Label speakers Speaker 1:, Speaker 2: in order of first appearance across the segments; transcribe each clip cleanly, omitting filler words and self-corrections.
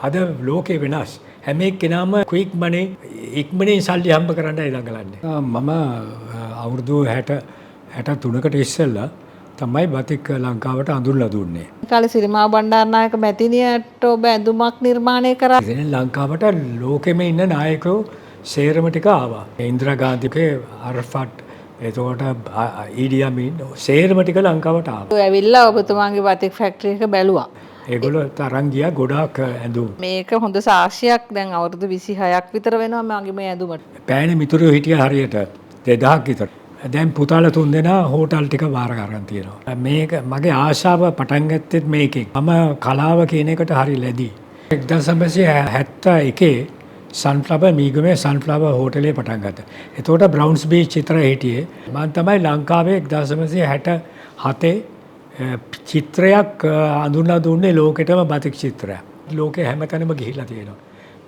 Speaker 1: අද ලෝකේ වෙනස්. හැම එක්කෙනාම ක්වික් මනි ඉක්මනින් සල්ලි හම්බ කරන්නයි දඟලන්නේ. මම අවුරුදු 63කට ඉස්සෙල්ලා තමයි බතික් ලංකාවට අඳුරලා දුන්නේ.
Speaker 2: කාලේ සිරිමා බණ්ඩාරනායක මැතිණියට ඔබ ඇඳුමක් නිර්මාණය කරා.
Speaker 1: ඉතින් ලංකාවට ලෝකෙම ඉන්න නායකයෝ සේරම ටික ආවා. ඉන්දිරා ගාන්ධිගේ අරෆට් එතකොට ඊඩි අමීන් සේරම ටික ලංකාවට ආවා.
Speaker 2: ඔය ඇවිල්ලා ඔබතුමාගේ බතික් ෆැක්ටරි එක බැලුවා.
Speaker 1: ඒගොල්ලෝ තරන් ගියා ගොඩාක් ඇඳුම්.
Speaker 2: මේක හොඳ සාක්ෂියක්. දැන් අවුරුදු 26ක් විතර වෙනවා මගේ මේ ඇඳුමට.
Speaker 1: පෑනේ මිතුරෝ හිටියා හරියට 2000ක් විතර. දැන් පුතාලා 3 දෙනා හෝටල් ටික වාර ගන්න තියෙනවා. මේක මගේ ආශාව පටන් ගත්තෙත් මේකෙන්. මම කලාව කියන එකට හරි ලැබි. 1971 සන්ෆ්ලවර් මීගමේ සන්ෆ්ලවර් හෝටලේ පටන් ගත්තා. එතකොට බ්‍රවුන්ස් බීච් චිත්‍ර හිටියේ. මම තමයි ලංකාවේ 1967 චිත්‍රයක් අඳුනලා දුන්නේ ලෝකෙටම බතික් චිත්‍රයක්. ලෝකේ හැමතැනම ගිහිල්ලා තියෙනවා.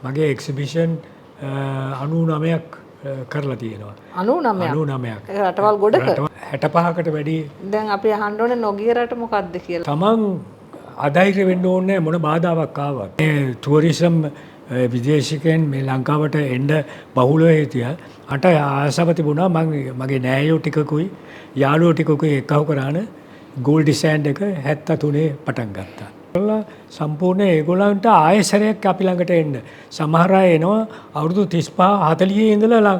Speaker 1: මගේ එක්සිබිෂන් 99ක් කරලා තියෙනවා. 99ක්.
Speaker 2: රටවල් ගොඩක
Speaker 1: 65කට වැඩි.
Speaker 2: දැන් අපි අහන්න ඕනේ නොගිය රට මොකක්ද කියලා.
Speaker 1: තමන් අධෛර්ය වෙන්න ඕනේ මොන බාධාවක් ආවත්. මේ ටුවරිසම් විදේශිකයන් මේ ලංකාවට එන්න බහුලව හිටියා. අට ආසාව තිබුණා මගේ නෑයෝ ටිකකුයි යාළුවෝ ටිකකුයි එක්කව කරාන ගෝල් ඩිසයින් එක 73 පටන් ගත්තා. සම්පූර්ණ ඒගොල්ලන්ට ආයෙසරයක් අපි ළඟට එන්න. සමහර අය එනවා අවුරුදු 35 40 ඉඳලා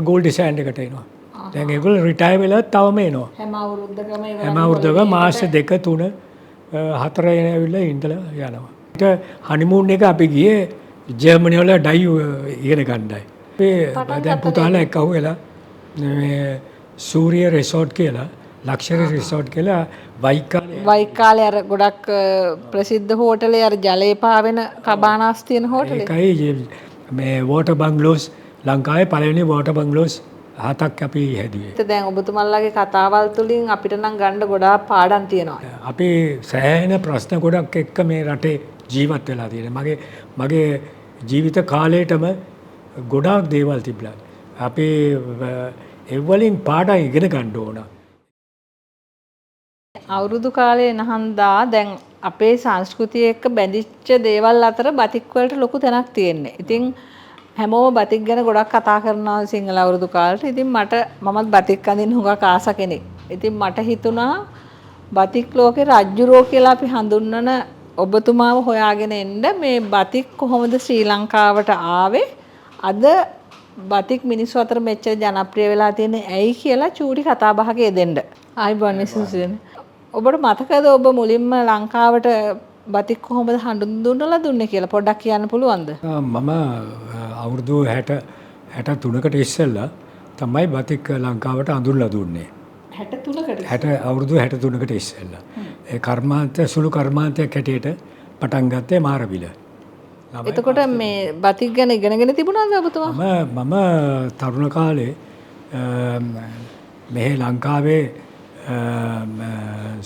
Speaker 1: ගෝල් ඩිසයින් එකට එනවා. දැන් ඒගොල්ලෝ රිටයර් වෙලා තවම එනවා. හැම අවුරුද්දකම මාස 2 3 4 එනවිලා ඉඳලා යනවා. ඊට හනිමූන් එක අපි ගියේ ජර්මනි වල ඩයි ඉගෙන ගන්නයි. අපි දැන් පුතාලා එක්කව වෙලා මේ සූර්ය රිසෝට් කියලා ලක්ෂරි රිසෝට් කියලා
Speaker 2: වයිකාලේ අර ගොඩක් ප්‍රසිද්ධ හෝටලේ අර ජලය පාවෙන කබානාස් තියෙන හෝටලේ.
Speaker 1: ඒකයි මේ වෝටර් බංගලෝස් ලංකාවේ පළවෙනි වෝටර් බංගලෝස් 7ක් අපි හැදුවේ.
Speaker 2: දැන් ඔබතුමන්ලාගේ කතාවල් තුලින් අපිට නම් ගන්න ගොඩාක් පාඩම් තියෙනවා.
Speaker 1: අපි සෑහෙන ප්‍රශ්න ගොඩක් එක්ක මේ රටේ ජීවත් වෙලා තියෙනවා. මගේ ජීවිත කාලයටම ගොඩාක් දේවල් තිබුණා. අපි ඒ වලින් පාඩම් ඉගෙන ගන්න ඕන.
Speaker 2: අවුරුදු කාලේ නහන්දා දැන් අපේ සංස්කෘතිය එක්ක බැඳිච්ච දේවල් අතර බතික් වලට ලොකු තැනක් තියෙන්නේ. ඉතින් හැමෝම බතික් ගැන ගොඩක් කතා කරනවා සිංහල අවුරුදු කාලේට. ඉතින් මමත් බතික් අඳින්න හුඟක් ආස කෙනෙක්. ඉතින් මට හිතුණා බතික් ලෝකේ රජ්ජුරෝ කියලා අපි හඳුන්වන ඔබතුමාව හොයාගෙන එන්න මේ බතික් කොහොමද ශ්‍රී ලංකාවට ආවේ? අද බතික් මිනිස්සු අතර මෙච්චර ජනප්‍රිය වෙලා තියෙන්නේ ඇයි කියලා චූටි කතා බහක යෙදෙන්න. ආයිබෝන් මිසුසෙන්. ඔබට මතකද ඔබ මුලින්ම ලංකාවට බතික් කොහොමද හඳුන්වලා දුන්නේ කියලා පොඩ්ඩක් කියන්න පුළුවන්ද?
Speaker 1: මම අවුරුදු 63කට ඉස්සෙල්ලා තමයි බතික් ලංකාවට අඳුරලා දුන්නේ.
Speaker 2: 63කට?
Speaker 1: අවුරුදු 63කට ඉස්සෙල්ලා. ඒ සුළු කර්මාන්තයක් හැටියට පටන් ගත්තේ මාරවිල.
Speaker 2: එතකොට මේ බතික් ගැන ඉගෙනගෙන තිබුණාද ඔබතුමා?
Speaker 1: මම තරුණ කාලේ මෙහි ලංකාවේ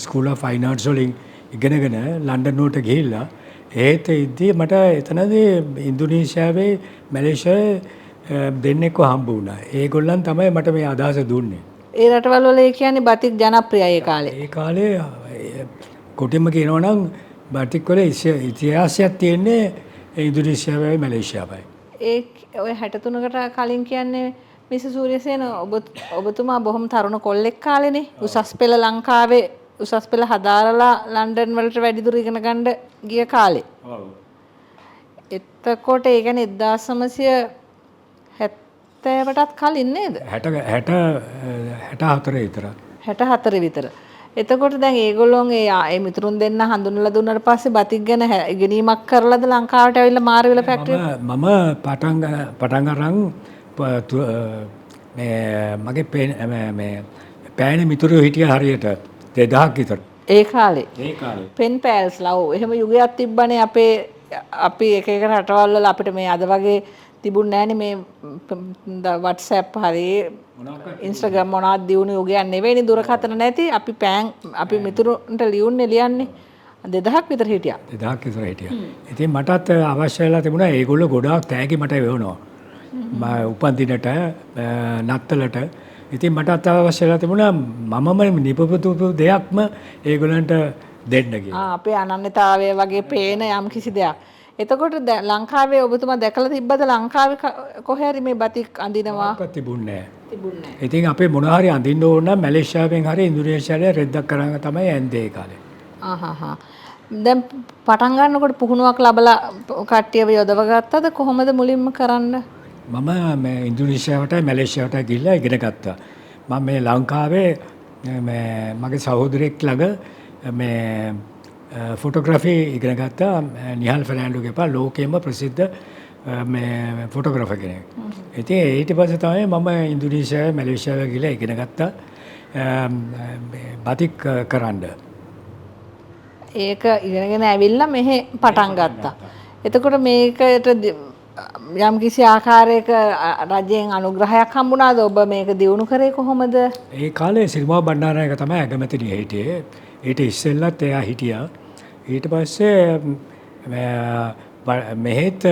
Speaker 1: ස්කූල් ඔෆ් ෆයින් ආර්ට්ස් වලින් ඉගෙනගෙන ලන්ඩන් වලට ගිහිල්ලා ඒත් ඉදී මට එතනදී ඉන්දුනීසියාවේ මැලේසියාවේ දෙන්නෙක්ව හම්බ වුණා. ඒගොල්ලන් තමයි මට මේ අදහස දුන්නේ.
Speaker 2: ඒ රටවල් වල ඒ කියන්නේ බතික් ජනප්‍රියයි ඒ කාලේ.
Speaker 1: ඒ කාලේ කොටින්ම කියනවා නම් බතික් වල ඉතිහාසයක් තියෙන්නේ ඉන්දුනීසියාවයි මැලේසියාවයි.
Speaker 2: ඒ ඔය 63කට කලින් කියන්නේ මිස සූර්යසේන ඔබතුමා බොහොම තරුණ කොල්ලෙක් කාලේනේ. උසස් පෙළ ලංකාවේ උසස් පෙළ හදාරලා ලන්ඩන් වලට වැඩිදුර ඉගෙන ගන්න ගිය කාලේ.
Speaker 1: ඔව්.
Speaker 2: එතකොට ඒ කියන්නේ 1970ටත් කලින් නේද?
Speaker 1: 64 විතර.
Speaker 2: 64 විතර. එතකොට දැන් ඒගොල්ලෝගේ ඒ මිතුරුන් දෙන්න හඳුන්වලා දුන්නාට පස්සේ බතික් ගැන ඉගෙනීමක් කරලාද ලංකාවට ඇවිල්ලා මාරවිල ෆැක්ටරි?
Speaker 1: මම පටන් අරන් මගේ පෑනේ මිතුරෝ හිටියා හරියට 2000ක් විතර.
Speaker 2: ඒ කාලේ. පෙන් පෑල්ස්ලා ඔව් එහෙම යුගයක් තිබ්බනේ අපි එක රටවල් වල අපිට මේ අද වගේ තිබුණ නැහැනේ මේ WhatsApp හරි Instagram මොනවද දියුණු යුගයක් නෙවෙයිනේ දුරකථන නැති අපි මිතුරුන්ට ලියන්නේ 2000ක් විතර හිටියා.
Speaker 1: 2000ක් විතර හිටියා. ඉතින් මටත් අවශ්‍ය වෙලා තිබුණා ඒගොල්ලෝ ගොඩාක් තෑගි මට වෙවනවා. මම උපන්දිනට නත්තලට ඉතින් මටත් අවශ්‍ය වෙලා තිබුණා මමම නිපපුතු දෙයක්ම ඒගොල්ලන්ට දෙන්න කියලා.
Speaker 2: අපේ අනන්‍යතාවය වගේ පේන යම් කිසි දෙයක්. එතකොට ලංකාවේ ඔබතුමා දැකලා තිබ්බද ලංකාවේ කොහේ හරි මේ බතික් අඳිනවා
Speaker 1: තිබුණේ
Speaker 2: තිබුණේ
Speaker 1: නැහැ. ඉතින් අපේ මොන හරි අඳින්න ඕන නම් මැලේසියාවෙන් හරි ඉන්දුනීසියාවේ රෙද්දක් කරන් තමයි ඇන්දේ ඒ කාලේ.
Speaker 2: ආහා. දැන් පටන් ගන්නකොට පුහුණුවක් ලැබලා කට්ටියව යොදව ගත්තද කොහොමද මුලින්ම කරන්න?
Speaker 1: මම මේ ඉන්දුනීසියාවට මැලේසියාවට ගිහිල්ලා ඉගෙන ගත්තා. මම මේ ලංකාවේ මගේ සහෝදරයෙක් ළඟ මේ ෆොටෝග්‍රැෆි ඉගෙන ගත්තා. නිහල් ෆර්නැන්ඩෝ ගෙපා ලෝකෙම ප්‍රසිද්ධ මේ ෆොටෝග්‍රැෆර් කෙනෙක්. ඉතින් ඊට පස්සේ තමයි මම ඉන්දුනීසියාවේ මැලේසියාවේ ගිහිල්ලා ඉගෙන ගත්තා බතික් කරන්න.
Speaker 2: ඒක ඉගෙනගෙන ඇවිල්ලා මෙහෙ පටන් ගත්තා. එතකොට මේකට යම් කිසි ආකාරයක රජයෙන් අනුග්‍රහයක් හම්බුණාද? ඔබ මේක දියුණු කරේ කොහොමද?
Speaker 1: ඒ කාලේ සිරිමා බණ්ඩාරනායක තමයි ඇගමැතිනිය හිටියේ. ඊට ඉස්සෙල්ලත් එයා හිටියා. ඊට පස්සේ මෙහෙත්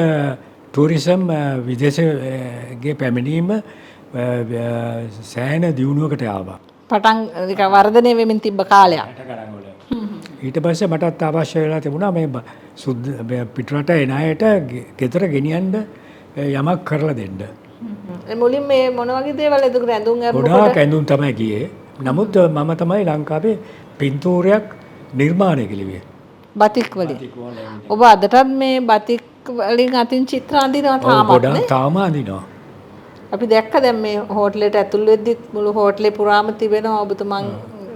Speaker 1: ටූරිසම් විදේශගේ පැමිණීම සෑහෙන දියුණුවකට ආවා.
Speaker 2: පටන් වර්ධනය වෙමින් තිබ්බ කාලයක්.
Speaker 1: ඊට පස්සේ මටත් අවශ්‍ය වෙලා තිබුණා මේ පිටරට එන අයට ගෙදර ගෙනියන්න යමක් කරලා දෙන්න.
Speaker 2: මුලින් මේ මොන වගේ දේවල් එතකොට ඇඳුම්
Speaker 1: ගොඩාක් ඇඳුම් තමයි ගියේ. නමුත් මම තමයි ලංකාවේ පින්තූරයක් නිර්මාණය කළේ.
Speaker 2: බතික් වලින්. ඔබ අදටත් මේ බතික් වලින් අතින් චිත්‍ර අඳිනවා තාමත් නේ?
Speaker 1: තාම අඳිනවා.
Speaker 2: අපි දැක්ක දැන් මේ හෝටලෙට ඇතුල් වෙද්දිත් මුළු හෝටලේ පුරාම තිබෙනවා ඔබතුමන්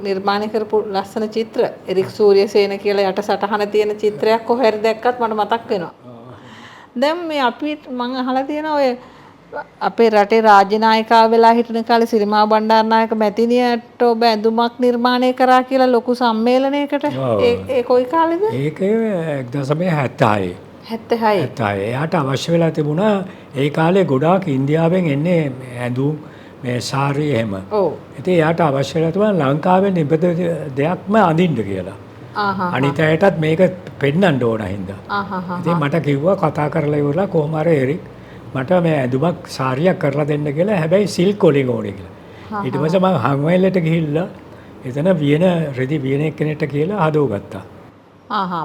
Speaker 2: නිර්මාණය කරපු ලස්සන චිත්‍ර. එරික් සූරියසේන කියලා යට සටහන තියෙන චිත්‍රයක් කොහේ දැක්කත් මට මතක් වෙනවා. දැන් මේ අපි මම අහලා තියෙනවා ඔය අපේ රටේ රාජ්‍ය නායකයා වෙලා හිටන කාලේ සිරිමා බණ්ඩාරනායක මැතිණියට ඔබ ඇඳුමක් නිර්මාණය කරා කියලා ලොකු සම්මේලනයකට ඒ කොයි කාලෙද?
Speaker 1: ඒක 1976.
Speaker 2: 76.
Speaker 1: එයාට අවශ්‍ය වෙලා තිබුණා ඒ කාලේ ගොඩාක් ඉන්දියාවෙන් එන්නේ ඇඳුම් මේ සාරි එහෙම.
Speaker 2: ඔව්.
Speaker 1: ඉතින් එයාට අවශ්‍ය වෙලා තිබුණා ලංකාවේ නිබඳ දෙයක්ම අඳින්න කියලා. අනිත් අයටත් මේක පෙන්වන්න ඕන හින්දා. ඉතින් මට කිව්වා කතා කරලා ඉවරලා කොහොම හරි එරික් මට මේ ඇඳුමක් සාරියක් කරලා දෙන්න කියලා. හැබැයි සිල්ක් වලින් ඕනේ කියලා. ඊට පස්සේ මම හංවැල්ලට ගිහිල්ලා එතන රෙදි වියන කෙනෙක්ට කියලා හදවගත්තා.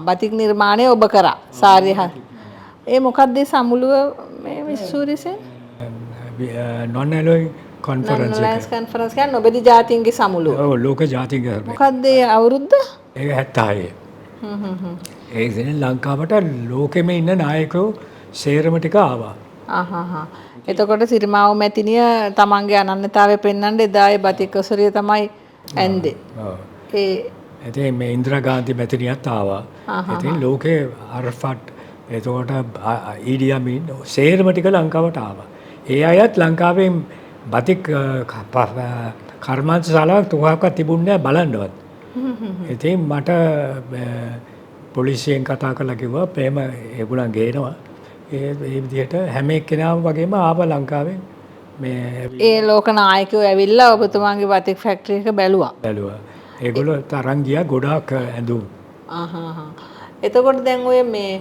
Speaker 2: බතික් නිර්මාණය ඔබ කරා සාරිය. ඒ මොකක්ද සමුළුව මේ මිස්සූරිසෙන්?
Speaker 1: non-alloy conference එක.
Speaker 2: conference කියන්නේ නොබෙදි ජාතීන්ගේ සමුළුව.
Speaker 1: ඔව් ලෝක ජාතීන්ගේ.
Speaker 2: මොකක්ද ඒ අවුරුද්ද?
Speaker 1: ඒක 76. ඒ ඉතින් ලංකාවට ලෝකෙම ඉන්න නායකයෝ සේරම ටික ආවා.
Speaker 2: එතකොට සිරිමාව මැතිණිය තමන්ගේ අනන්‍යතාවය පෙන්වන්න එදා ඒ බතික් ඔසරිය තමයි ඇන්දේ.
Speaker 1: ඉතින් මේ ඉන්දිරා ගාන්ධි මැතිණියත් ආවා. ඉතින් ලෝකේ අර්ෆට් එතකොට ඊඩි අමීන් සේරම ටික ලංකාවට ආවා. ඒ අයත් ලංකාවෙන් බතික් කර්මාන්ත ශාලාවක් තුනක්වත් තිබුණේ නැහැ බලන්නවත්. ඉතින් මට පොලිසියෙන් කතා කරලා කිව්වා ප්‍රේම ඒගොල්ලන් ගේනවා. ඒ විදිහට හැම එක්කෙනාම වගේම ආව ලංකාවෙන් මේ
Speaker 2: ඒ ලෝක නායකයෝ ඇවිල්ලා ඔබතුමාගේ බතික් ෆැක්ටරි එක බැලුවා.
Speaker 1: ඒගොල්ලෝ තරන් ගියා ගොඩාක් ඇඳුම්.
Speaker 2: එතකොට දැන් ඔය මේ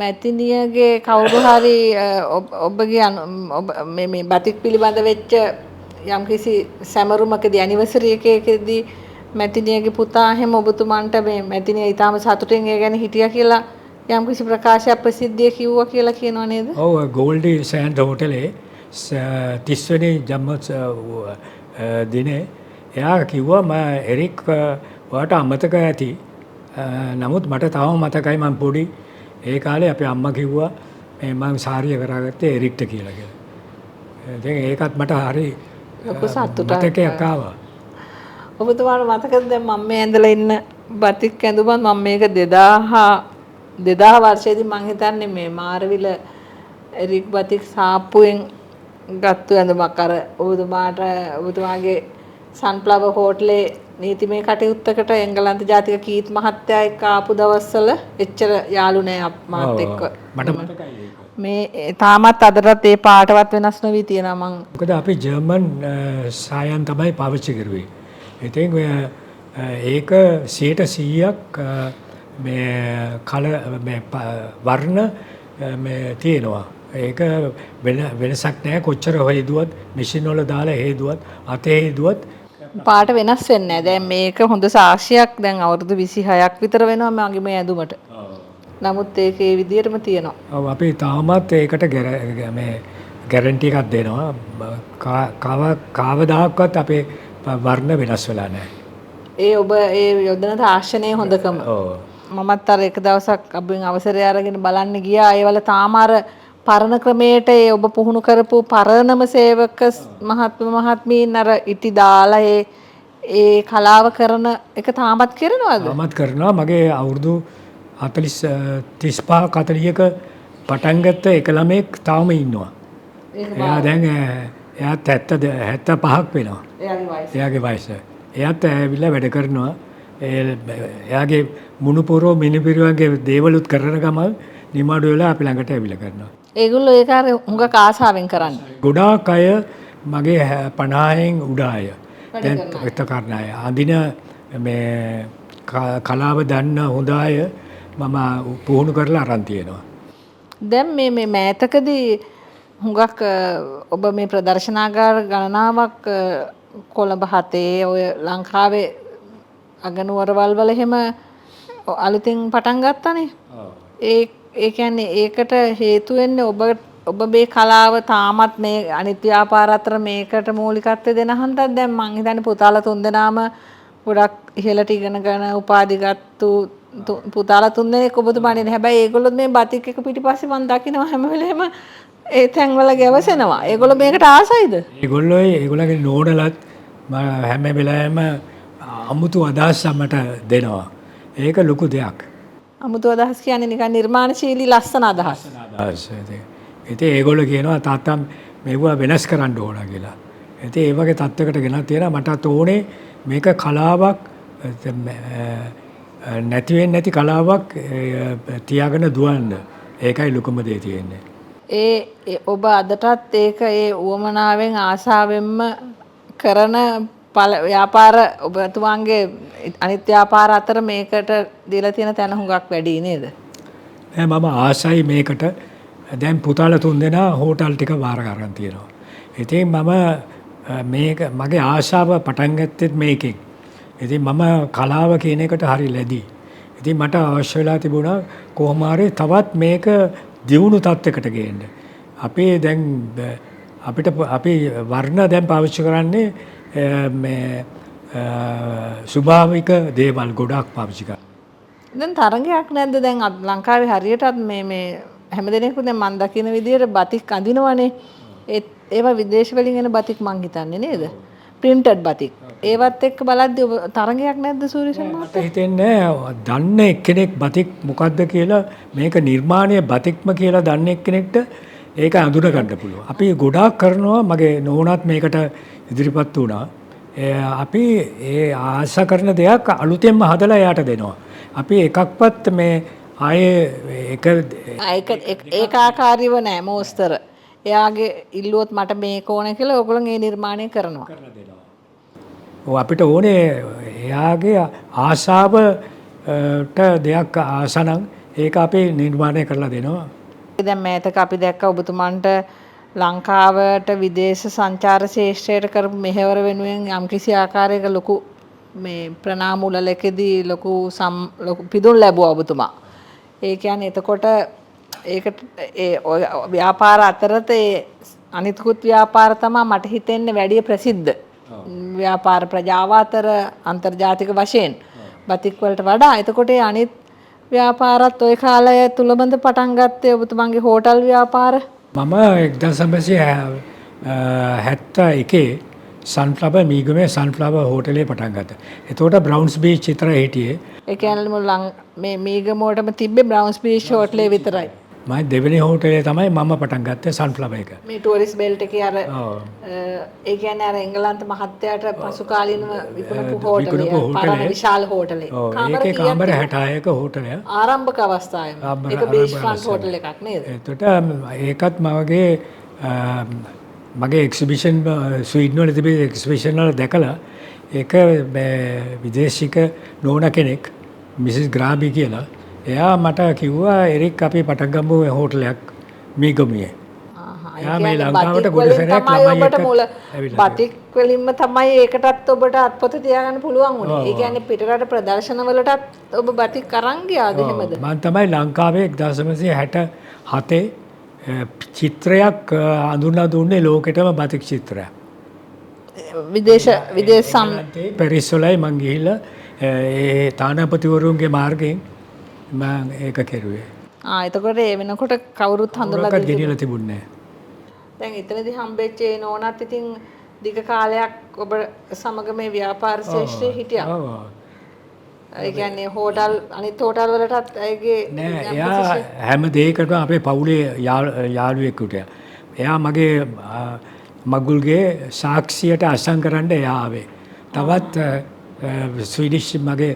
Speaker 2: මැතිණියගේ කවුරු හරි ඔබගේ මේ බතික් පිළිබඳ වෙච්ච යම්කිසි සැමරුමකදී ඇනිවර්සරි එකකදී මැතිණියගේ පුතා හැම ඔබතුමන්ට මේ මැතිණිය ඊටාම සතුටින් ඒ ගැන හිටියා කියලා යම්කිසි ප්‍රකාශයක් ප්‍රසිද්ධිය කිව්වා කියලා කියනවා නේද?
Speaker 1: ඔව් ගෝල්ඩි සෑන්ඩ් හෝටලේ 30 වෙනි ජන්මත් දිනේ එයා කිව්වා මම එරික් ඔයාට අමතක ඇති. නමුත් මට තවම මතකයි මම පොඩි ඒ කාලේ අපේ අම්මා කිව්වා මේ මම සාරිය කරාගත්තේ එරික්ට කියලා. ඉතින් ඒකත් මට හරි
Speaker 2: ලොකු සතුටක්
Speaker 1: ආවා.
Speaker 2: ඔබතුමාට මතකද දැන් මම මේ ඇඳලා ඉන්න බතික් ඇඳුමත් මම මේක 2000 වර්ෂයේදී මම හිතන්නේ මේ මාරවිල එරික් බතික් සාප්පුවෙන් ගත්ත ඇඳුමක් අර ඔබතුමාගේ සන්ෆ්ලවර් හෝටලේ නීතිමය කටයුත්තකට එංගලන්ත ජාතික කීත් මහත්තයා එක්ක ආපු දවස්වල එච්චර යාළු නෑ මාත් එක්ක.
Speaker 1: මට මතකයි ඒක.
Speaker 2: මේ තාමත් අදටත් ඒ පාටවත් වෙනස් නොවී තියෙනවා මං.
Speaker 1: මොකද අපි ජර්මන් සායන් තමයි පාවිච්චි කරුවේ. ඉතින් ඒක 100%ක් මේ මේ වර්ණ මේ තියෙනවා. ඒක වෙනසක් නැහැ කොච්චර හොයදුවත් මැෂින් වල දාලා හේදුවත් අතේ හේදුවත්
Speaker 2: පාට වෙනස් වෙන්නේ නැහැ. දැන් මේක හොඳ සාක්ෂියක්. දැන් අවුරුදු 26ක් විතර වෙනවා මගේ මේ ඇඳුමට. නමුත් ඒක ඒ විදිහටම තියෙනවා.
Speaker 1: ඔව් අපි තාමත් ඒකට මේ ගැරන්ටි එකක් දෙනවා. කවදාකවත් අපේ වර්ණ වෙනස් වෙලා නැහැ.
Speaker 2: ඒ ඔබ ඒ යොදන තාක්ෂණයේ හොඳකම.
Speaker 1: ඔව්.
Speaker 2: මමත් අර එක දවසක් අපෙන් අවසරය අරගෙන බලන්න ගියා. ඒවල තාම අර පරණ ක්‍රමයට ඒ ඔබ පුහුණු කරපු පරණම සේවක මහත්මීන් අර ඉටි දාලා ඒ කලාව කරන එක තාමත් කරනවද?
Speaker 1: තාමත් කරනවා. මගේ අවුරුදු 35 40ක පටන් ගත්ත එක ළමෙක් තාම ඉන්නවා. එයා දැන් එයාත් 75ක් වෙනවා. එයාගේ වයස. එයාත් ඇවිල්ලා වැඩ කරනවා. එයාගේ මුණුපුරෝ මිනිපිරුවන්ගේ දේවලුත් කරන ගමන් නිමාඩු වෙලා අපි ළඟට ඇවිල්ලා කරනවා.
Speaker 2: ඒගොල්ලෝ ඒක අර හුඟක් ආසාවෙන් කරන්නේ.
Speaker 1: ගොඩාක් අය මගේ 50න් උඩ අය. දැන් එත කරන අය. අඳින මේ කලාව දන්න හොඳ අය මම පුහුණු කරලා අරන් තියෙනවා.
Speaker 2: දැන් මේ මෑතකදී හුඟක් ඔබ මේ ප්‍රදර්ශනාගාර ගණනාවක් කොළඹ හතේ ඔය ලංකාවේ අගනුවරවල් වල එහෙම අලුතින් පටන් ගත්තනේ. ඒ කියන්නේ ඒකට හේතු වෙන්නේ ඔබ මේ කලාව තාමත් මේ අනිත් ව්‍යාපාර අතර මේකට මූලිකත්වය දෙන හන්දක්. දැන් මං හිතන්නේ පුතාලා තුන්දෙනාම ගොඩක් ඉහළට ඉගෙනගෙන උපාධි ගත්තු පුතාලා තුන්දෙනෙක් ඔබතුමානේ. හැබැයි ඒගොල්ලෝ මේ බතික් එක පිටිපස්සේ මං දකිනවා හැම වෙලේම ඒ තැන්වල ගැවසෙනවා. ඒගොල්ලෝ මේකට ආසයිද?
Speaker 1: ඒගොල්ලෝගේ නෝනලත් හැම වෙලාවෙම අමුතු අදහස් මට දෙනවා. ඒක ලොකු දෙයක්.
Speaker 2: අමුතු අදහස් කියන්නේ නිකන් නිර්මාණශීලී ලස්සන අදහස්.
Speaker 1: ඉතින් ඒගොල්ලෝ කියනවා තාත්තා මේවා වෙනස් කරන්න ඕන කියලා. ඉතින් ඒ වගේ තත්ත්වයකට ගෙනත් තියෙනවා. මටත් ඕනේ මේක කලාවක් නැති වෙන්නේ නැති කලාවක් තියාගෙන දුවන්න. ඒකයි ලොකුම දේ තියෙන්නේ.
Speaker 2: ඒ ඔබ අදටත් ඒක ඒ උවමනාවෙන් ආසාවෙන්ම කරන ව්‍යාපාර ඔබතුමාගේ අනිත් ව්‍යාපාර අතර මේකට දීලා තියෙන තැන හුඟක් වැඩි නේද?
Speaker 1: මම ආසයි මේකට. දැන් පුතාලා තුන්දෙනා හෝටල් ටික වාර ගන්න තියෙනවා. ඉතින් මම මේක මගේ ආශාව පටන් ගත්තෙත් මේකෙන්. ඉතින් මම කලාව කියන එකට හරි ලැබි. ඉතින් මට අවශ්‍ය වෙලා තිබුණා කොහොම හරි තවත් මේක දියුණු තත්යකට ගේන්න. අපි වර්ණ දැන් පාවිච්චි කරන්නේ මේ ස්වභාවික දේවල් ගොඩක් පාවිච්චි කරනවා.
Speaker 2: දැන් තරගයක් නැද්ද? දැන් ලංකාවේ හරියටත් මේ හැමදෙනෙකු දැන් මම දකින විදිහට බතික් අඳිනවනේ. ඒවා විදේශ වලින් එන බතික් මං හිතන්නේ නේද? printed batik. ඒවත් එක්ක බලද්දී ඔබ තරගයක් නැද්ද සූරිසන් මහත්තයා?
Speaker 1: මට හිතෙන්නේ දන්න එක්කෙනෙක් බතික් මොකද්ද කියලා මේක නිර්මාණය බතික්ම කියලා දන්න එක්කෙනෙක්ට ඒක අඳුන ගන්න පුළුවන්. අපි ගොඩාක් කරනවා. මගේ නෝනාත් මේකට ඉදිරිපත් වුණා. අපි ඒ ආශා කරන දෙයක් අලුතෙන්ම හදලා එයාට දෙනවා. අපි එකක්වත් මේ ආයේ
Speaker 2: ඒකාකාරීව නෑ මෝස්තර. එයාගේ ඉල්ලුවොත් මට මේක ඕන කියලා ඔයගොල්ලෝ ඒ නිර්මාණය කරනවා.
Speaker 1: අපිට ඕනේ එයාගේ ආශාවට දෙයක් ආසනම් ඒක අපි නිර්මාණය කරලා දෙනවා.
Speaker 2: දැන් මේතක අපි දැක්ක ඔබතුමන්ට ලංකාවට විදේශ සංචාර ශේෂ්ත්‍රයට කරපු මෙහෙවර වෙනුවෙන් යම්කිසි ආකාරයක ලොකු මේ ප්‍රණාම උළෙලකදී ලොකු පිදුම් ලැබුවා ඔබතුමා. ඒ කියන්නේ එතකොට ඒකට ඒ ව්‍යාපාර අතරත ඒ අනිත්කුත් ව්‍යාපාර තමයි මට හිතෙන්නේ වැඩි ප්‍රසිද්ධ ව්‍යාපාර ප්‍රජාව අතර අන්තර්ජාතික වශයෙන් බතික් වලට වඩා. එතකොට ඒ අනිත් ව්‍යාපාරත් ওই කාලය තුලබඳ පටන් ගත්තේ ඔබතුමන්ගේ හෝටල් ව්‍යාපාර.
Speaker 1: මම 1971 සන්ෆ්ලවර් මීගමේ සන්ෆ්ලවර් හෝටලේ පටන් ගත්තා. එතකොට බ්‍රවුන්ස් බීච් විතර හිටියේ.
Speaker 2: ඒ කියන්නේ මේ මීගමෝටම තිබ්බේ බ්‍රවුන්ස් බීච් හෝටලේ විතරයි.
Speaker 1: මම දෙවෙනි හෝටලේ තමයි මම පටන් ගත්තේ සන්ෆ්ලවර් එක.
Speaker 2: මේ ටූරිස්ට් බෙල්ට් එකේ අර ඒ කියන්නේ අර එංගලන්ත මහත්තයාට පසු කාලීනව විකුණපු හෝටලේ. පරණ විශාල හෝටලේ.
Speaker 1: ඒකේ කාමර 66ක හෝටලය.
Speaker 2: ආරම්භක අවස්ථාවේ. ඒක බේස් ෆ්‍රන්ට් හෝටල් එකක් නේද?
Speaker 1: එතකොට ඒකත් මගේ එක්සිබිෂන් ස්වීඩන් වල තිබෙන එක්සිබිෂන් වල දැකලා ඒක විදේශික නෝන කෙනෙක් මිසිස් ග්‍රාබි කියලා එයා මට කිව්වා එරික් අපි පටන් ගමු හෝටලයක් මීගමුවේ. එයා මේ ලංකාවට ගොඩ සැරයක් ළමයි
Speaker 2: ඔබට මුල
Speaker 1: ඇවිල්ලා
Speaker 2: බතික් වලින්ම තමයි ඒකටත් ඔබට අත්පොත තියාගන්න පුළුවන් උනේ. ඒ කියන්නේ පිටරට ප්‍රදර්ශන වලටත් ඔබ බතික් අරන් ගියාද එහෙමද?
Speaker 1: මම තමයි ලංකාවේ 1967 චිත්‍රයක් අඳුන්ලා දුන්නේ ලෝකෙටම බතික් චිත්‍රයක්.
Speaker 2: විදේශ
Speaker 1: පැරිස් වලයි මං ගිහිල්ලා ඒ තානාපතිවරුන්ගේ මාර්ගයෙන් මම ඒක කෙරුවේ.
Speaker 2: එතකොට ඒ වෙනකොට කවුරුත් හඳුනලා
Speaker 1: කවුරුත් ගෙනියලා තිබුණේ නැහැ.
Speaker 2: දැන් එතනදී හම්බෙච්ච ඒ නෝනත් ඉතින් දිග කාලයක් ඔබ සමග මේ ව්‍යාපාර ශේෂ්ත්‍රයේ හිටියා.
Speaker 1: ඔව්.
Speaker 2: ඒ කියන්නේ හෝටල් අනිත් හෝටල් වලටත් ඇයිගේ
Speaker 1: නෑ එයා හැම දෙයකටම අපේ පවුලේ යාළුවෙක් හිටියා. එයා මගේ මගුල්ගේ සාක්ෂියට අසං කරන්න එයා ආවේ. තවත් ස්වීඩිෂ් මගේ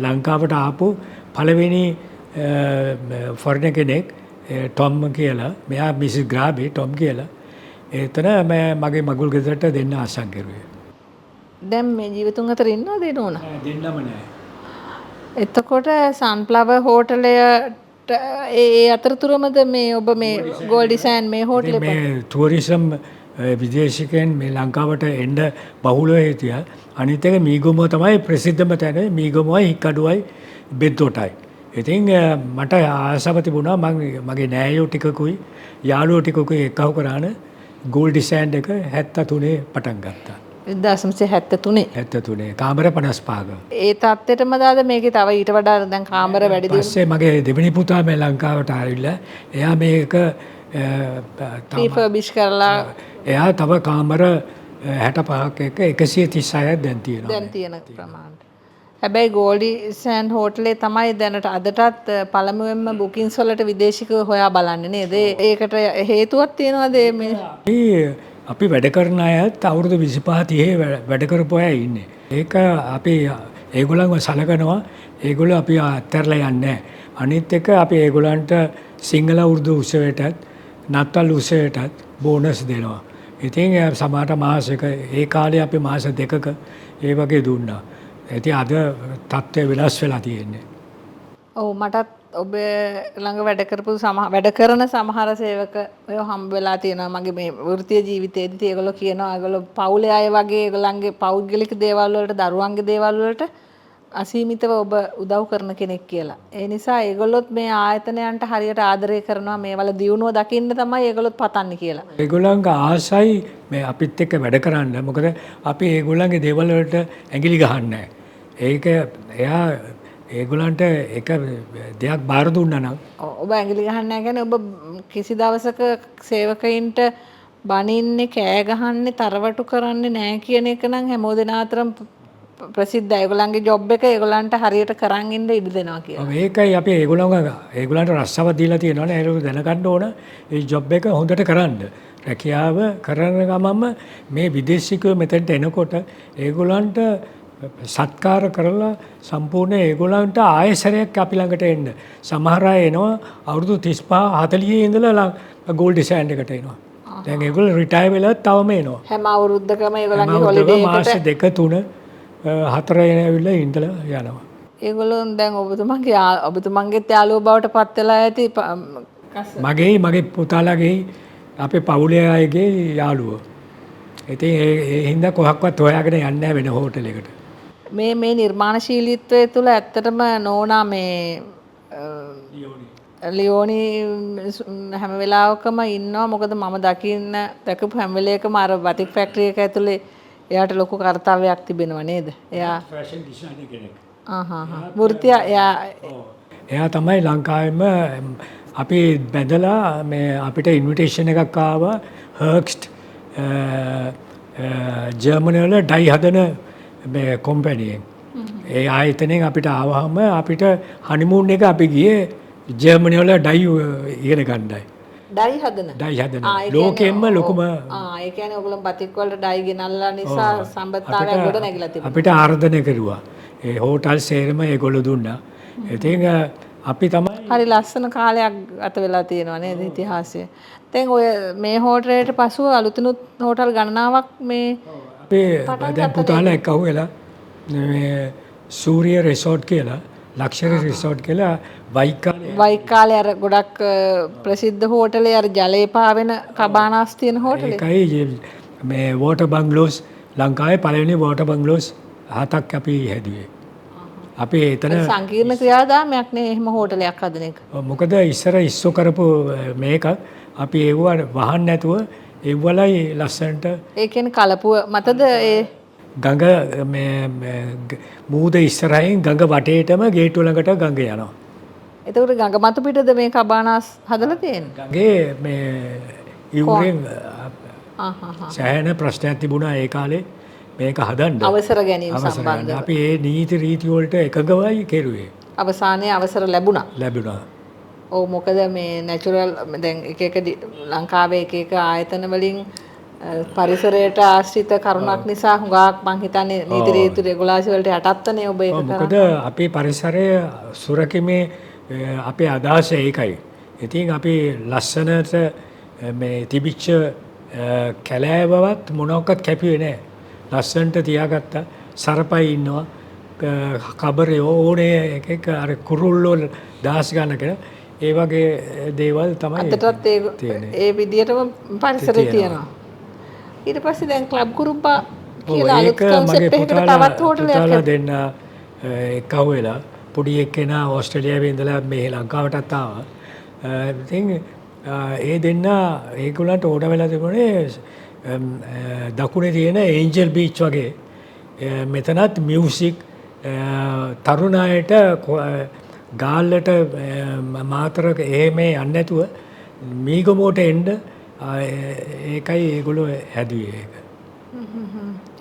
Speaker 1: ලංකාවට ආපු පළවෙනි ෆොරෙනර් කෙනෙක් ටොම් කියලා මෙයා මිසිස් ග්‍රාබි ටොම් කියලා එතන මගේ මගුල් ගෙදරට දෙන්න අසං කරුවේ.
Speaker 2: දැන් මේ ජීවිතුන් අතර ඉන්නවද ඒ නෝනා?
Speaker 1: දෙන්නම නෑ.
Speaker 2: එතකොට සන්ෆ්ලවර් හෝටලයට ඒ අතරතුරමද මේ ඔබ මේ ගෝල් ඩිසයින් මේ හෝටලේ
Speaker 1: මේ ටුවරිසම් විදේශිකයන් මේ ලංකාවට එන්න බහුලව හිටියා. අනිත් එක මීගොමුව තමයි ප්‍රසිද්ධම තැන. මීගොමුවයි හික්කඩුවයි බෙද්දොටයි. ඉතින් මට ආසාව තිබුණා මගේ නෑයෝ ටිකකුයි යාළුවෝ ටිකකුයි එක්කව කරාන ගෝල් ඩිසයින් එක 73 පටන් ගත්තා.
Speaker 2: 1973
Speaker 1: 73 කාමර 55ක.
Speaker 2: ඒ තත්ත්වෙටම දාද මේකේ තව ඊට වඩා දැන් කාමර වැඩි දියුණු.
Speaker 1: පස්සේ මගේ දෙවෙනි පුතා මේ ලංකාවට ආවිල්ලා එයා මේක
Speaker 2: රිෆර්බිෂ් කරලා
Speaker 1: එයා තව කාමර 65ක එක 136ක් දැන් තියෙනවා.
Speaker 2: දැන් තියෙන ප්‍රමාණයට. හැබැයි ගෝල්ඩි සෑන්ඩ් හෝටලේ තමයි දැනට අදටත් පළමුවෙන්ම බුකින්ස් වලට විදේශිකව හොයා බලන්නේ නේද? ඒකට හේතුවක් තියෙනවද මේ?
Speaker 1: අපි වැඩ කරන අයත් අවුරුදු 25 30 වැඩ කරපු අය ඉන්නේ. ඒක අපි ඒගොල්ලන්ව සලකනවා. ඒගොල්ලෝ අපි අත්හැරලා යන්නේ නැහැ. අනිත් එක අපි ඒගොල්ලන්ට සිංහල උර්දු උත්සවයටත් නත්තල් උත්සවයටත් බෝනස් දෙනවා. ඉතින් සමහර මාසෙක ඒ කාලේ අපි මාස දෙකක ඒ වගේ දුන්නා. ඉතින් අද තත්ත්වය වෙනස් වෙලා තියෙන්නේ.
Speaker 2: ඔව් මටත් ඔබ ළඟ වැඩ කරන සමහර සේවකයෝ හම්බ වෙලා තියෙනවා මගේ මේ වෘත්තීය ජීවිතේදී. ඒගොල්ලෝ කියනවා ඒගොල්ලෝ පවුලේ අය වගේ ඒගොල්ලන්ගේ පෞද්ගලික දේවල් වලට දරුවන්ගේ දේවල් වලට අසීමිතව ඔබ උදව් කරන කෙනෙක් කියලා. ඒ නිසා ඒගොල්ලොත් මේ ආයතනයන්ට හරියට ආදරය කරනවා මේවල දියුණුව දකින්න තමයි ඒගොල්ලොත් පතන්නේ කියලා.
Speaker 1: ඒගොල්ලන්ගේ ආසයි මේ අපිත් එක්ක වැඩ කරන්න. මොකද අපි ඒගොල්ලන්ගේ දේවල් වලට ඇඟිලි ගහන්නේ නැහැ. ඒක එයා ඒගොල්ලන්ට එක දෙයක් බාර දුන්නා නම්
Speaker 2: ඔබ ඇඟිලි ගහන්නේ නැහැ කියන්නේ ඔබ කිසි දවසක සේවකයින්ට බනින්නේ කෑ ගහන්නේ තරවටු කරන්නේ නැහැ කියන එක නම් හැමෝ දෙනා අතරම ප්‍රසිද්ධයි. ඒගොල්ලන්ගේ ජොබ් එක ඒගොල්ලන්ට හරියට කරන් ඉන්න ඉඩ දෙනවා කියලා.
Speaker 1: මේකයි අපි ඒගොල්ලන්ට රස්සාව දීලා තියෙනවනේ. ඒක දැනගන්න ඕන. ඒ ජොබ් එක හොඳට කරන්න. රැකියාව කරන ගමන්ම මේ විදේශිකයෝ මෙතනට එනකොට ඒගොල්ලන්ට සත්කාර කරලා සම්පූර්ණ ඒගොල්ලන්ට ආයෙසරයක් අපි ළඟට එන්න. සමහර අය එනවා අවුරුදු 35 40 ඉඳලා ගෝල්ඩ් ඩිසයින් එකට එනවා. දැන් ඒගොල්ලෝ රිටයර් වෙලා තවම එනවා.
Speaker 2: හැම අවුරුද්දකම ඒගොල්ලන්ගේ හොලිඩේ එකට
Speaker 1: මාස 2 3 4 ඇවිල්ලා ඉඳලා යනවා.
Speaker 2: ඒගොල්ලෝ දැන් ඔබතුමන්ගේත් යාළුවෝ බවට පත් වෙලා ඇති.
Speaker 1: මගේ පුතාලාගේ අපේ පවුලේ අයගේ යාළුවෝ. ඉතින් ඒ හින්දා කොහක්වත් හොයාගෙන යන්නේ නැහැ වෙන හෝටලයකට.
Speaker 2: මේ නිර්මාණශීලීත්වය තුළ ඇත්තටම නෝනා මේ ලියෝනි හැම වෙලාවකම ඉන්නවා. මොකද මම දැකපු හැම වෙලේකම අර බතික් ෆැක්ටරි එක ඇතුලේ එයාට ලොකු කාර්යයක් තිබෙනවා නේද? එයා
Speaker 1: ෆැෂන් ඩිසයිනර් කෙනෙක්.
Speaker 2: වෘත්තිය
Speaker 1: එයා තමයි ලංකාවෙම අපි බැඳලා මේ අපිට ඉන්විටේෂන් එකක් ආවා හර්ක්ස්ට් ජර්මනි වල ඩයි හදන මේ කම්පැනියෙන්. ඒ ආයතනයෙන් අපිට ආවහම අපිට හනිමූන් එක අපි ගියේ ජර්මනි වල ඩයි ඉගෙන ගන්නයි.
Speaker 2: ඩයි හදන
Speaker 1: ලෝකෙම්ම ලොකුම
Speaker 2: ඒ කියන්නේ ඔයගොල්ලෝ බතික් වලට ඩයි ගෙනල්ලා නිසා සම්බන්ධතාවය ගොඩ නැගිලා තිබුණා.
Speaker 1: අපිට ආර්දනය කරුවා. ඒ හෝටල් සේරම ඒගොල්ලෝ දුන්නා. ඉතින් අපි තමයි
Speaker 2: හරි ලස්සන කාලයක් ගත වෙලා තියෙනවා නේද ඉතිහාසයේ. දැන් ඔය මේ හෝටලයට පසුව අලුතිනුත් හෝටල් ගණනාවක් මේ
Speaker 1: අපේ දැන් පුතාලා එක්කව වෙලා මේ සූරිය රිසෝට් කියලා ලක්ෂරි රිසෝට් කියලා වයිකාලේ
Speaker 2: වයිකාලේ අර ගොඩක් ප්‍රසිද්ධ හෝටලේ අර ජලය පාවෙන කබානාස් තියෙන හෝටලේ.
Speaker 1: ඒකයි මේ වෝටර් බංගලෝස් ලංකාවේ පළවෙනි වෝටර් බංගලෝස් 7ක් අපි හැදුවේ. අපි එතන
Speaker 2: සංකීර්ණ ක්‍රියාදාමයක් නේ එහෙම හෝටලයක් හදන එක.
Speaker 1: මොකද ඉස්සර ඉස්සු කරපු මේක අපි ඒව වහන්න නැතුව ඒවලයි ලස්සනට
Speaker 2: ඒ කියන්නේ කලපුව මතද ඒ
Speaker 1: ගඟ මූද ඉස්සරහින් ගඟ වටේටම ගේට්ටු ළඟට ගඟ යනවා.
Speaker 2: එතකොට ගඟ මතු පිටද මේ කබානාස් හදලා තියෙන්නේ?
Speaker 1: ගඟේ මේ ඉවුරෙන් සෑහෙන ප්‍රශ්නයක් තිබුණා ඒ කාලේ මේක හදන්න.
Speaker 2: අවසර ගැනීම සම්බන්ධව.
Speaker 1: අපි ඒ නීති රීති වලට එකගවයි කෙරුවේ.
Speaker 2: අවසානයේ අවසර ලැබුණා. ඔව් මොකද මේ නැචරල් දැන් එක ලංකාවේ එක ආයතන වලින් පරිසරයට ආශ්‍රිත කරුණක් නිසා හුඟක් මං හිතන්නේ නීති රීති රෙගුලාසි වලට යටත්නේ ඔබ ඒක කරන්නේ.
Speaker 1: මොකද අපේ පරිසරය සුරකීමේ අපේ අදහස ඒකයි. ඉතින් අපි ලස්සනට මේ තිබිච්ච කැලෑවවත් මොනක්වත් කැපුවේ නැහැ. ලස්සනට තියාගත්තා. සරපයි ඉන්නවා. කබරේ ඕනේ එක අර කුරුල්ලෝ දාස් ගන්නකන ඒ වගේ දේවල් තමයි
Speaker 2: අතටත් ඒ විදියටම පරිසරය තියෙනවා. ඊට පස්සේ දැන් ක්ලබ් කුරුම්බා කියලා අලුත් concept එකකට තවත් හෝටලයක්
Speaker 1: දෙන්න එකව වෙලා පොඩි එක්කෙනා ඕස්ට්‍රේලියාවේ ඉඳලා මේ ලංකාවටත් ආවා. ඉතින් ඒ දෙන්න ඒගොල්ලන්ට ඕන වෙලා තිබුණේ දකුණේ තියෙන ඒන්ජල් බීච් වගේ මෙතනත් මියුසික් තරුණ අයට ගාල්ලට මාතරක එහෙම යන්නේ නැතුව මීගමෝට එන්න ඒකයි ඒගොල්ලෝ හැදුවේ ඒක.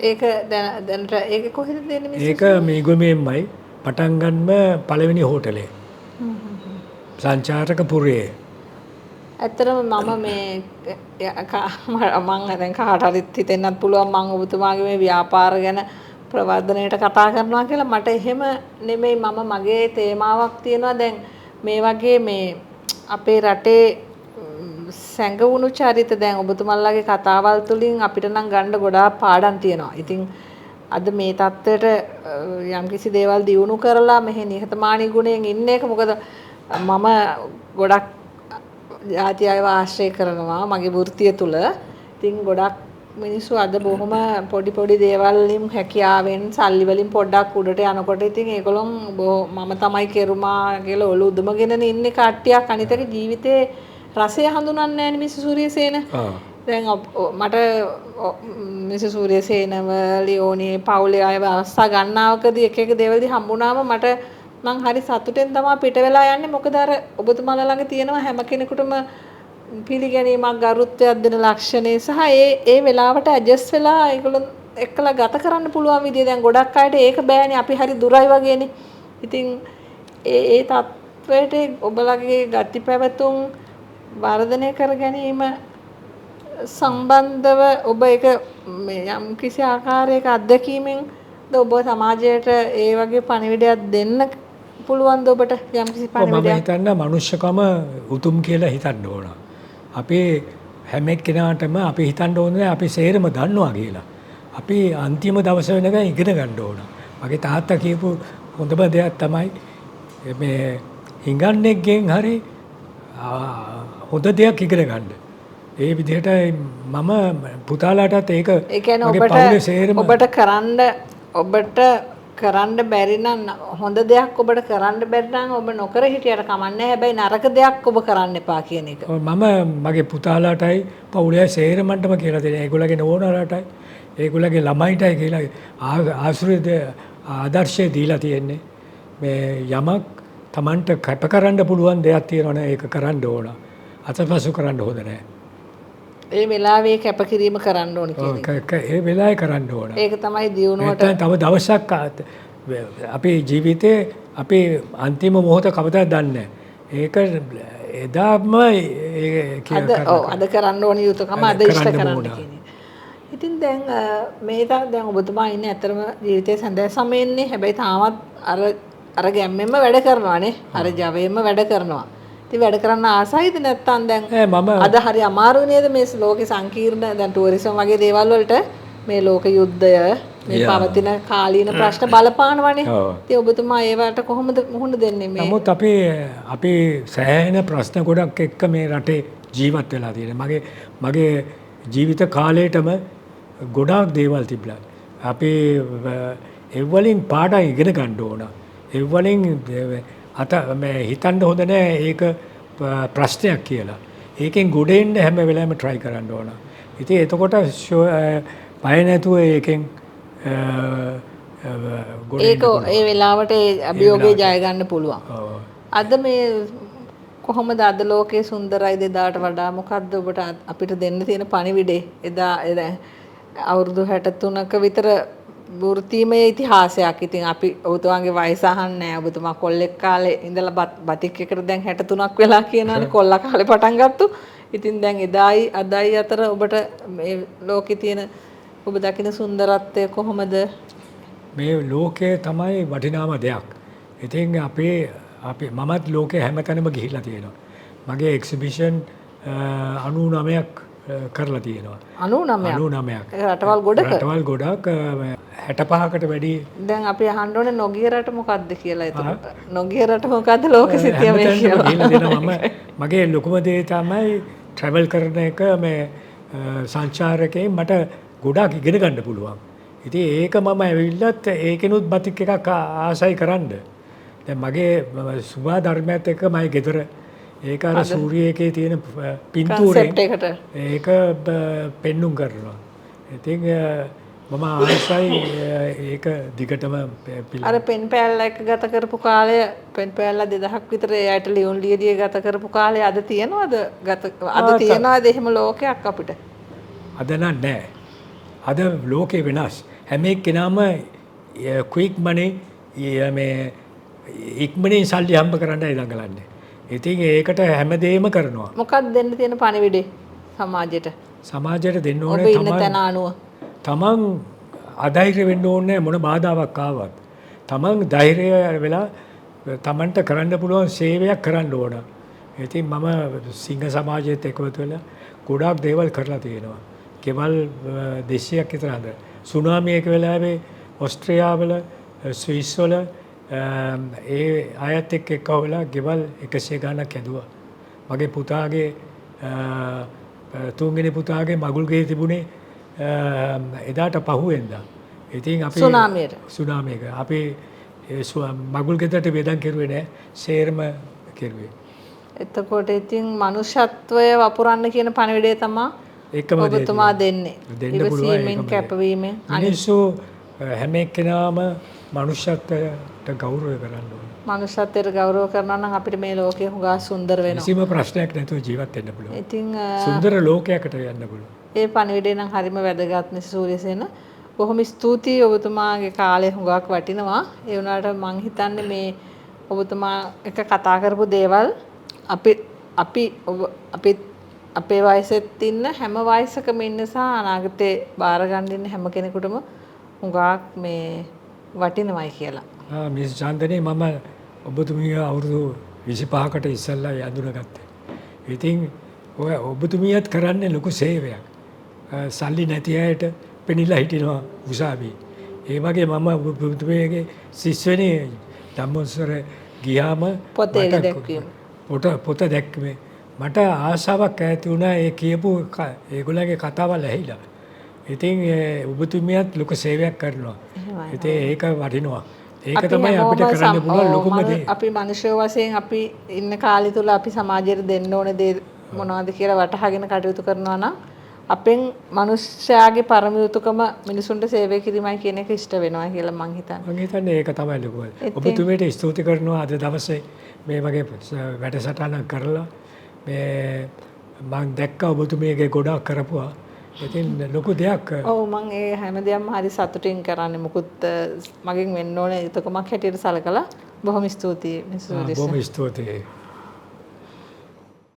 Speaker 2: ඒක දැනට ඒක කොහෙද දෙන්නේ මිස්?
Speaker 1: ඒක මීගමෙන්මයි පටන් ගන්නම පළවෙනි හෝටලේ. සංචාරක පුරයේ.
Speaker 2: ඇත්තටම මම මේ මම දැන් කාට හරි හිතෙන්නත් පුළුවන් මම ඔබතුමාගේ මේ ව්‍යාපාර ගැන ප්‍රවර්ධනයට කතා කරනවා කියලා. මට එහෙම නෙමෙයි, මම මගේ තේමාවක් තියෙනවා. දැන් මේ වගේ මේ අපේ රටේ සැඟවුණු චරිත දැන් ඔබතුමල්ලාගේ කතාවල් තුලින් අපිට නම් ගන්න ගොඩාක් පාඩම් තියෙනවා. ඉතින් අද මේ தත්ත්වයට යම්කිසි දේවල් දියුණු කරලා මෙහි නිහතමානී ගුණයෙන් ඉන්න එක, මොකද මම ගොඩක් ජාති අයව ආශ්‍රය කරනවා මගේ වෘත්තිය තුල. ඉතින් ගොඩක් මිනිස්සු අද බොහොම පොඩි දේවල් වලින් හැකියාවෙන් සල්ලි වලින් පොඩ්ඩක් උඩට යනකොට ඉතින් ඒගොල්ලොන් මම තමයි කෙරුමා කියලා ඔලු උදමගෙන ඉන්නේ කට්ටියක්. අනිතක ජීවිතේ රසය හඳුනන්නේ නැහැ නේ මිස් සූරියසේන. දැන් මට මිස් සූරියසේනව ලියෝනි පවුලේ අයව අවස්ථා ගන්නවකදී එක දේවල්දී හම්බුනාම මං හරි සතුටෙන් තමයි පිට වෙලා යන්නේ. මොකද අර ඔබතුමාලා ළඟ තියෙනවා හැම කෙනෙකුටම පිළිගැනීමක් ගරුත්වයක් දෙන ලක්ෂණේ සහ ඒ වෙලාවට ඇඩ්ජස්ට් වෙලා ඒගොල්ලෝ එක්කලා ගත කරන්න පුළුවන් විදිය. දැන් ගොඩක් අයට ඒක බෑනේ, අපි හරි දුරයි වගේනේ. ඉතින් ඒ තත්වයට ඔබලගේ ගති පැවතුම් වර්ධනය කර ගැනීම සම්බන්ධව ඔබ ඒක යම් කිසි ආකාරයක අත්දැකීමෙන් ඔබ සමාජයට ඒ වගේ පණිවිඩයක් දෙන්න පුළුවන්ද ඔබට යම් කිසි පණිවිඩයක්?
Speaker 1: මම හිතන්නේ මනුෂ්‍යකම උතුම් කියලා හිතන්න ඕන. අපේ හැම එක්කෙනාටම අපි හිතන්න ඕනේ අපි සේරම දන්නවා කියලා. අපි අන්තිම දවස වෙනකන් ඉගෙන ගන්න ඕන. මගේ තාත්තා කියපු හොඳම දෙයක් තමයි මේ හිඟන්නෙක්ගෙන් හරි හොඳ දෙයක් ඉගෙන ගන්න. ඒ විදිහට මම පුතාලාටත් ඒක ඔබට කරන්න බැරි නම් හොඳ දෙයක් ඔබට කරන්න බැරි නම් ඔබ නොකර හිටියට කමන්නේ. හැබැයි නරක දෙයක් ඔබ කරන්න එපා කියන එක. මම මගේ පුතාලාටයි පවුලේ සේරමන්ටම කියලා දෙනවා. ඒගොල්ලගේ නෝනාලාටයි ඒගොල්ලගේ ළමයිටයි කියලා ආදර්ශය දීලා තියෙන්නේ. මේ යමක් Tamanට කැප කරන්න පුළුවන් දෙයක් තියෙනවනේ ඒක කරන්න ඕන. අතපසු කරන්න හොඳ නැහැ.
Speaker 2: ඒ වෙලාවේ කැපකිරීම කරන්න ඕන කියන එක.
Speaker 1: ඒ වෙලාවේ කරන්න ඕන.
Speaker 2: ඒක තමයි දියුණුවට.
Speaker 1: තව දවසක් අපේ ජීවිතේ අපේ අන්තිම මොහොත කවදාද දන්නේ නැහැ. ඒක එදාම
Speaker 2: අද කරන්න ඕන යුතුකම අද ඉෂ්ට කරන්න කියන්නේ. ඉතින් දැන් ඔබතුමා ඉන්නේ ඇත්තටම ජීවිතේ සඳහා සමයෙන්නේ. හැබැයි තාමත් අර ගැම්මෙන්ම වැඩ කරනවානේ. අර ජවයෙන්ම වැඩ කරනවා. වැඩ කරන්න ආසයිද නැත්නම් දැන් අද හරි අමාරු නේද මේ ලෝකේ සංකීර්ණ දැන් ටුවරිසම් වගේ දේවල් වලට මේ ලෝක යුද්ධය මේ පවතින කාලීන ප්‍රශ්න බලපානවනේ.
Speaker 1: ඔව්.
Speaker 2: ඉතින් ඔබතුමා ඒවට කොහොමද මුහුණ දෙන්නේ මේ?
Speaker 1: නමුත් අපි සෑහෙන ප්‍රශ්න ගොඩක් එක්ක මේ රටේ ජීවත් වෙලා තියෙනවා. මගේ ජීවිත කාලයටම ගොඩාක් දේවල් තිබ්ලා. අපි එව්වලින් පාඩම් ඉගෙන ගන්න ඕන. එව්වලින් හිතන්න හොඳ නෑ ඒක ප්‍රශ්නයක් කියලා. ඒකෙන් ගොඩ එන්න හැම වෙලාවෙම try කරන්න ඕන. ඉතින් එතකොට බය නැතුව ඒකෙන්
Speaker 2: ඒක ඒ වෙලාවට ඒ අභියෝගේ ජය ගන්න පුළුවන්.
Speaker 1: ඔව්.
Speaker 2: අද මේ කොහොමද අද ලෝකයේ සුන්දරයි දෙදාට වඩා මොකද්ද ඔබට අපිට දෙන්න තියෙන පණිවිඩේ? එදා අවුරුදු 63ක විතර වෘත්තීමය ඉතිහාසයක්. ඉතින් අපි ඔබතුමාගේ වයස අහන්නේ නැහැ. ඔබතුමා කොල්ලෙක් කාලේ ඉඳලා බතික් එකට දැන් 63ක් වෙලා කියනවානේ කොල්ලා කාලේ පටන් ගත්තු. ඉතින් දැන් එදායි අදයි අතර ඔබට මේ ලෝකේ තියෙන ඔබ දකින සුන්දරත්වය කොහොමද?
Speaker 1: මේ ලෝකයේ තමයි වටිනාම දෙයක්. ඉතින් මමත් ලෝකේ හැමතැනම ගිහිල්ලා තියෙනවා. මගේ එක්සිබිෂන් 99ක් කරලා තියෙනවා.
Speaker 2: 99ක්. රටවල් ගොඩක.
Speaker 1: රටවල් ගොඩක් 65කට වැඩි.
Speaker 2: දැන් අපි අහන්න ඕනේ නොගිය රට මොකද්ද කියලා එතකොට. නොගිය රට මොකද්ද ලෝක සිතියම කියලා.
Speaker 1: මගේ ලොකුම දේ තමයි ට්‍රැවල් කරන එක මේ සංචාරකයෙන් මට ගොඩාක් ඉගෙන ගන්න පුළුවන්. ඉතින් ඒක මම ඇවිල්ලත් ඒකෙනුත් බතික් එකක් ආසයි කරන්න. දැන් මගේ සුභා ධර්මයත් එක්ක මම ගෙදර ඒක අර සූර්යයේ තියෙන පින්තූරෙන් ඒක පෙන්눔 කරනවා. ඉතින් මම ආසයි ඒක දිගටම
Speaker 2: අර පෙන් පෑල්ලා එක ගත කරපු කාලය පෙන් පෑල්ලා 2000ක් විතර එයාට ලියුම් ලියදී ගත කරපු කාලේ අද තියනවද? අද තියනවද එහෙම ලෝකයක් අපිට?
Speaker 1: අද නෑ. අද ලෝකේ වෙනස්. හැම එක්කෙනාම ක්වික් මනි මේ ඉක්මනින් සල්ලි හම්බ කරන්නයි දඟලන්නේ. ඉතින් ඒකට හැමදේම කරනවා.
Speaker 2: මොකක්ද දෙන්න තියෙන පණිවිඩේ සමාජයට?
Speaker 1: සමාජයට දෙන්න ඕනේ තමන් අධෛර්ය වෙන්න ඕනේ මොන බාධාවක් ආවත්. තමන් ධෛර්යය වෙලා තමන්ට කරන්න පුළුවන් සේවයක් කරන්න ඕන. ඉතින් මම සිංහ සමාජයේත් එකතු වෙලා ගොඩාක් දේවල් කරලා තියෙනවා. කෙවල් 200ක් විතර අද සුනාමි එක වෙලාවේ ඕස්ට්‍රේලියාවල ස්විස් වල ඒ අයත් එක්ක වෙලා ගෙවල් 100 ගණක් ඇදුවා. මගේ පුතාගේ තුන්වෙනි පුතාගේ මගුල් ගේ තිබුණේ එදාට පහුවෙන්දා. ඉතින් අපි සුනාමියක අපි මගුල් ගෙදරට වේදන් කෙරුවේ නෑ. සේරම කෙරුවේ.
Speaker 2: එතකොට ඉතින් මනුෂ්‍යත්වය වපුරන්න කියන පණිවිඩය තමයි ඔබතුමා දෙන්නේ. ඉවසීමෙන් කැපවීමෙන්
Speaker 1: මිනිස්සු හැම එක්කෙනාම මනුෂ්‍යත්වයට ගෞරවය කරන්න ඕනේ.
Speaker 2: මනුෂ්‍යත්වයට ගෞරව කරනවා නම් අපිට මේ ලෝකය හුඟා සුන්දර වෙනවා.
Speaker 1: කිසිම ප්‍රශ්නයක් නැතුව ජීවත් වෙන්න පුළුවන්.
Speaker 2: ඉතින්
Speaker 1: සුන්දර ලෝකයකට යන්න පුළුවන්.
Speaker 2: ඒ පණිවිඩය නම් හරිම වැදගත් නේ සූර්යසේන. බොහොම ස්තුතියි ඔබතුමාගේ කාලය හුඟක් වටිනවා. ඒ වුණාට මං හිතන්නේ මේ ඔබතුමා එක කතා කරපු දේවල් අපි අපේ වයසෙත් ඉන්න හැම වයසකම ඉන්න සහ අනාගතේ බාර ගන්න ඉන්න හැම කෙනෙකුටම හුඟක් මේ වටිනවයි කියලා.
Speaker 1: මිස් චන්දනේ මම ඔබතුමිය අවුරුදු 25කට ඉස්සෙල්ලා යඳුනගත්තේ. ඉතින් ඔය ඔබතුමියත් කරන්නේ ලොකු සේවයක්. සල්ලි නැති අයට පෙනිලා හිටිනවා උසාවියේ. ඒ වගේ මම ඔබතුමියගේ ශිෂ්‍යවෙනි ධම්මොත්සර ගියාම පොත දැක්කේ මට ආසාවක් ඇති වුණා ඒ කියපු ඒගොල්ලන්ගේ කතාවල් ඇහිලා. ඉතින් ඔබතුමියත් ලොකු සේවයක් කරනවා. ඉතින් ඒක වටිනවා. ඒක තමයි අපිට කරන්න පුළුවන් ලොකුම දේ.
Speaker 2: අපි මිනිස්සු වශයෙන් අපි ඉන්න කාලය තුල අපි සමාජයට දෙන්න ඕන දේ මොනවද කියලා වටහාගෙන කටයුතු කරනවා නම් අපෙන් මිනිස්යාගේ පරම යුතුයකම මිනිසුන්ට සේවය කිරීමයි කියන එක ඉෂ්ට වෙනවා කියලා මං හිතන්නේ.
Speaker 1: මං හිතන්නේ ඒක තමයි ලොකුම. ඔබතුමියට ස්තුති කරනවා අද දවසේ මේ වගේ වැඩසටහනක් කරලා මේ මං දැක්ක ඔබතුමියගේ ගොඩක් කරපුවා. ඉතින් ලොකු දෙයක්.
Speaker 2: ඔව් මං ඒ හැමදේම හරි සතුටින් කරන්නේ. මොකුත් මගෙන් වෙන්න ඕනේ යුතුයකමක් හැටියට සලකලා බොහොම ස්තුතියි මිස් සූරිස්.
Speaker 1: බොහොම ස්තුතියි.